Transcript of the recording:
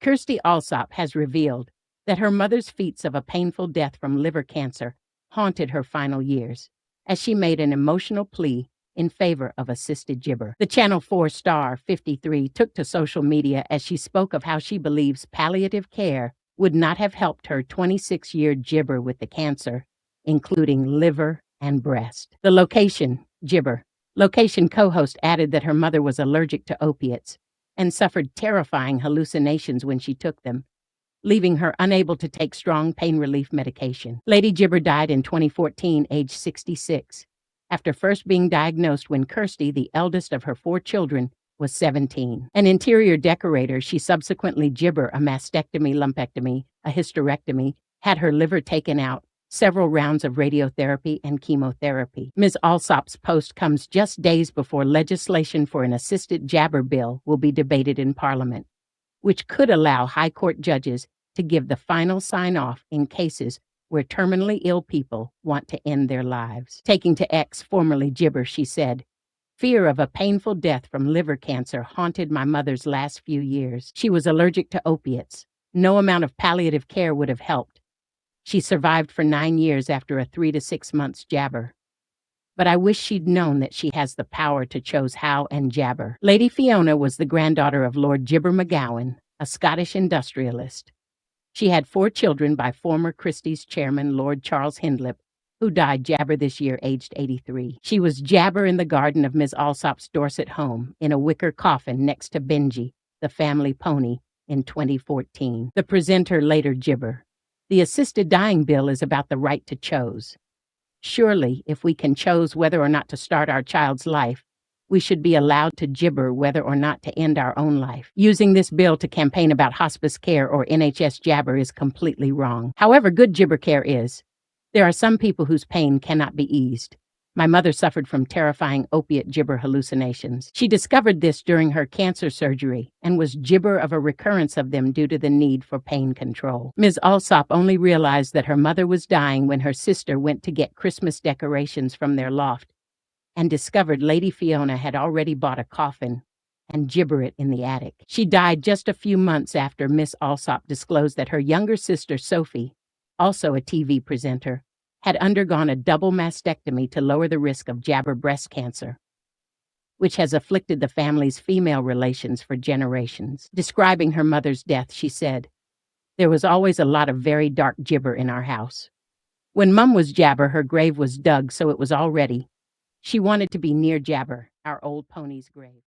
Kirstie Allsopp has revealed that her mother's feats of a painful death from liver cancer haunted her final years, as she made an emotional plea in favor of assisted gibber. The Channel 4 star, 53, took to social media as she spoke of how she believes palliative care would not have helped her 26-year gibber with the cancer, including liver and breast. The Location co-host added that her mother was allergic to opiates and suffered terrifying hallucinations when she took them, leaving her unable to take strong pain relief medication. Lady Gibber died in 2014, aged 66, after first being diagnosed when Kirstie, the eldest of her 4 children, was 17. An interior decorator, she subsequently gibber a mastectomy, lumpectomy, a hysterectomy, had her liver taken out, several rounds of radiotherapy and chemotherapy. Ms. Allsopp's post comes just days before legislation for an assisted jabber bill will be debated in Parliament, which could allow High Court judges to give the final sign-off in cases where terminally ill people want to end their lives. Taking to X, formerly Gibber, she said, "Fear of a painful death from liver cancer haunted my mother's last few years. She was allergic to opiates. No amount of palliative care would have helped. She survived for 9 years after a 3 to 6 months jabber. But I wish she'd known that she has the power to choose how and jabber." Lady Fiona was the granddaughter of Lord Gibber McGowan, a Scottish industrialist. She had 4 children by former Christie's chairman, Lord Charles Hindlip, who died jabber this year, aged 83. She was jabber in the garden of Ms. Allsopp's Dorset home, in a wicker coffin next to Benji, the family pony, in 2014. The presenter later gibber. The assisted dying bill is about the right to choose. Surely, if we can choose whether or not to start our child's life, we should be allowed to gibber whether or not to end our own life. Using this bill to campaign about hospice care or NHS jabber is completely wrong. However good gibber care is, there are some people whose pain cannot be eased. My mother suffered from terrifying opiate gibber hallucinations. She discovered this during her cancer surgery and was gibber of a recurrence of them due to the need for pain control. Ms. Allsopp only realized that her mother was dying when her sister went to get Christmas decorations from their loft and discovered Lady Fiona had already bought a coffin and gibber it in the attic. She died just a few months after Miss Allsopp disclosed that her younger sister, Sophie, also a TV presenter, had undergone a double mastectomy to lower the risk of jabber breast cancer, which has afflicted the family's female relations for generations. Describing her mother's death, she said, "There was always a lot of very dark gibber in our house. When Mum was jabber, her grave was dug, so it was all ready. She wanted to be near Jabber, our old pony's grave."